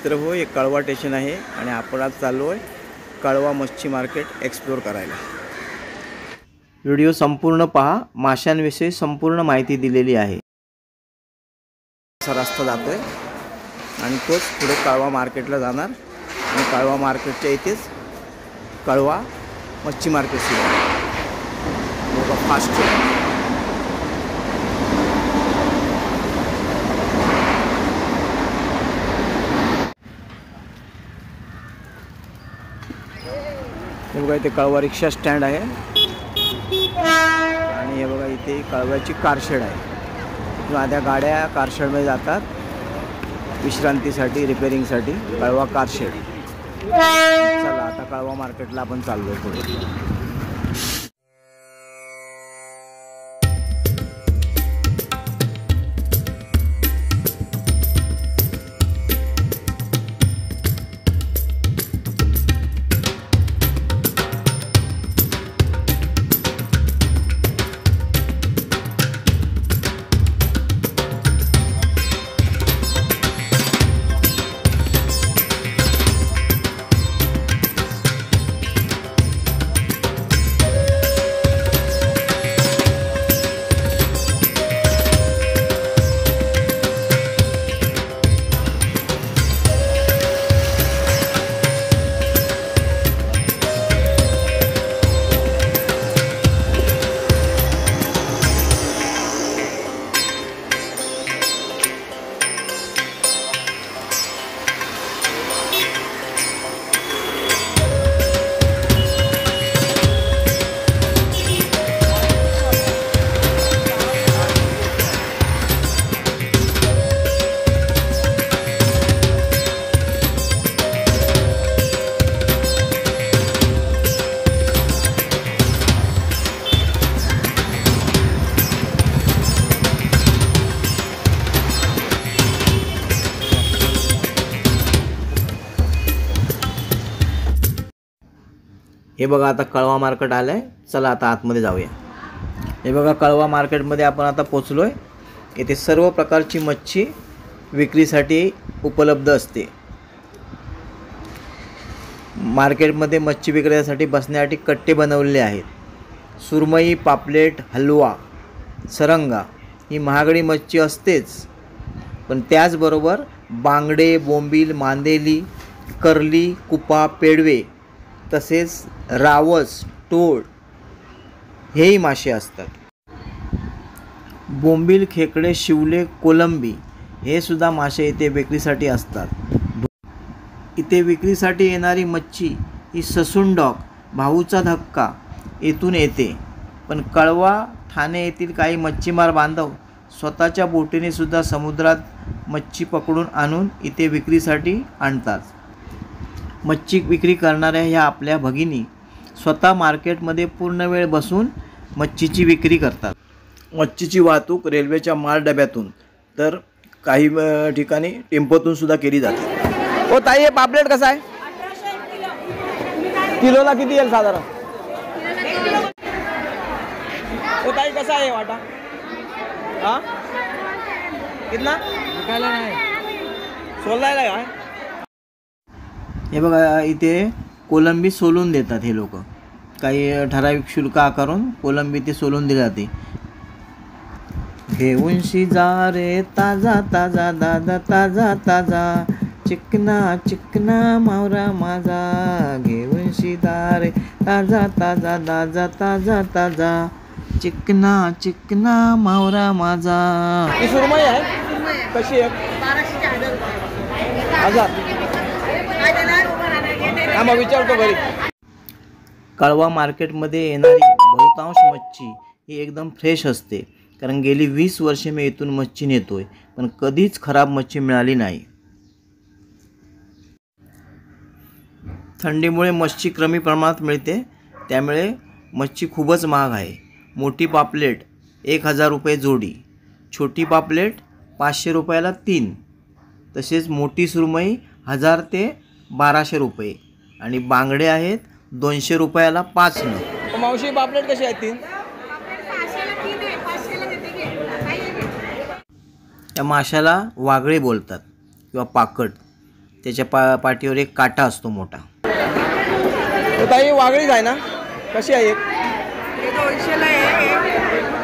मित्र हो, हे कळवा स्टेशन आहे आणि आपण आज चाललो आहे कळवा मच्छी मार्केट एक्सप्लोर करायला। व्हिडिओ संपूर्ण पहा, माशांविषयी संपूर्ण माहिती दिलेली आहे। असा रस्ता जातोय आणि तोच पुढे कळवा मार्केटला जाणार आणि कळवा मार्केटच्या इथेच कळवा मच्छी मार्केट सुरू आहे। बघा फास्ट हे बघा, इथे कळवा रिक्षा स्टँड आहे आणि हे बघा इथे कळव्याची कारशेड आहे। आध्या गाड्या कारशेडमध्ये जातात विश्रांतीसाठी, रिपेरिंगसाठी। कळवा कारशेड। चला आता कळवा मार्केटला आपण चाललोय पुढे। हे बघा आता कळवा मार्केट आलंय। चला आता आतमध्ये जाऊया। हे बघा कळवा मार्केटमध्ये आपण आता पोहोचलोय। येथे सर्व प्रकारची मच्छी विक्रीसाठी उपलब्ध असते। मार्केटमध्ये मच्छी विक्रेत्यासाठी बसण्यासाठी कट्टे बनवलेले आहेत। सुरमई, पापलेट, हलवा, सरंगा ही महागडी मच्छी असतेच, पण त्याचबरोबर बांगडे, बोंबील, मांदेली, कर्ली, कुपा, पेडवे तसेच रावस, टोळ हेही मासे असतात। बोंबील, खेकडे, शिवले, कोलंबी हे सुद्धा मासे इथे विक्रीसाठी असतात। इथे विक्रीसाठी येणारी मच्छी ही ससून डॉक, भाऊचा धक्का येथून येते, पण कळवा, ठाणे येथील काही मच्छीमार बांधव स्वतःच्या बोटीने सुद्धा समुद्रात मच्छी पकडून आणून इथे विक्रीसाठी आणतात। मच्छी विक्री करणाऱ्या ह्या आपल्या भगिनी स्वतः मार्केटमध्ये पूर्ण वेळ बसून मच्छीची विक्री करतात। मच्छीची वाहतूक रेल्वेच्या मालडब्यातून तर काही ठिकाणी टेम्पोतून सुद्धा केली जाते। ओ ताई, हे पापलेट कसा आहे? किलोला किती येईल साधारण? ओ ताई, कसा आहे वाटा? हा, कितना? विकायला नाही, सोलायला काय? हे बघा इथे कोलंबी सोलून देतात हे लोक। काही ठराविक शुल्क आकारून कोलंबी ते सोलून दिली जाते। घेऊन शिजा रे ताजा ताजा दादा, ताजा ताजा चिकना चिकना मावरा माझा। घेऊन शिजा रे ताजा ताजा दादा, ताजा ताजा चिकना चिकना मावरा माझा। ही सुरमई आहे? कशी आहे? 1200 विचारतो घरी। कळवा मार्केटमध्ये येणारी बहुतांश मच्छी ही एकदम फ्रेश असते, कारण गेली 20 वर्षे मी इथून मच्छी नेतोय, पण कधीच खराब मच्छी मिळाली नाही। थंडीमुळे मच्छी कमी प्रमाणात मिळते, त्यामुळे मच्छी खूपच महाग आहे। मोठी पापलेट 1000 रुपये जोडी, छोटी पापलेट 500 रुपयाला 3, तसेच मोठी सुरमई 1000 ते 1200 रुपये आणि बांगडे आहेत 200 रुपयाला 5 न। मावशी, पापलेट कशी आहे? 3 त्या माशाला वागळे बोलतात किंवा पाकट। त्याच्या पाठीवर एक काटा असतो मोठा. ताई वागळीच आहे ना, कशी आहे? एक 200ला आहे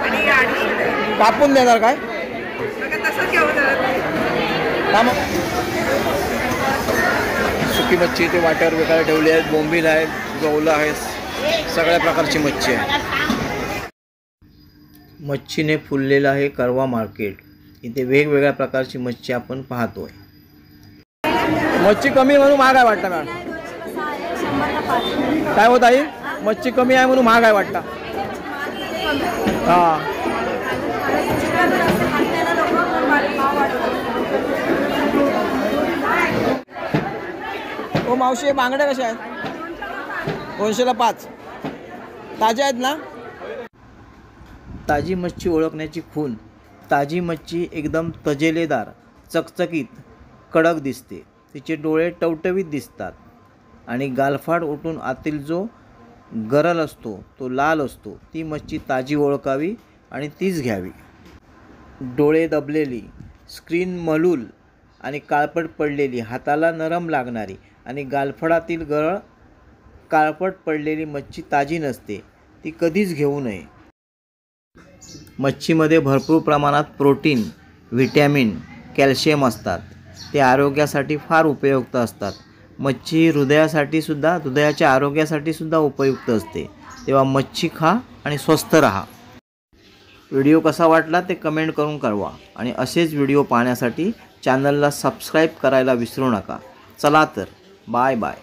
आणि 250 कापून देणार काय? तसंच घेऊन सुकी मच्छी ते वाट्यावर विकायला ठेवली आहेत. बोंबील आहेत, गवलं आहे, सगळ्या प्रकारची मच्छी आहे. मच्छीने फुललेलं आहे करवा मार्केट. इथे वेगवेगळ्या प्रकारची मच्छी आपण पाहतोय. मच्छी कमी म्हणून महाग आहे वाटतं मॅडम. काय होत आहे? मच्छी कमी आहे म्हणून महाग आहे वाटतं. हां, हो मावशी, बांगड्या कशा आहेत? 200ला 5. ताज्या आहेत ना? ताजी मच्छी ओळखण्याची खूण. ताजी मच्छी एकदम तजेलेदार, चकचकीत, कडक दिसते. तिचे डोळे टवटवीत दिसतात आणि गालफाड उठून आतील जो गरल असतो तो लाल असतो. ती मच्छी ताजी ओळखावी आणि तीच घ्यावी. डोळे दबलेली, स्क्रीन मलूल आणि काळपट पडलेली, हाताला नरम लागणारी आणि गालफडातील गरळ काळपट पडलेली मच्छी ताजी नसते. ती कधीच घेऊ नये. मच्छीमध्ये भरपूर प्रमाणात प्रोटीन, व्हिटॅमिन, कॅल्शियम असतात. ते आरोग्यासाठी फार उपयुक्त असतात. मच्छी हृदयाच्या आरोग्यासाठी सुद्धा उपयुक्त असते. तेव्हा मच्छी खा आणि स्वस्थ राहा. व्हिडिओ कसा वाटला ते कमेंट करून कळवा आणि असेच व्हिडिओ पाहण्यासाठी चॅनलला सबस्क्राईब करायला विसरू नका. चला तर, बाय बाय.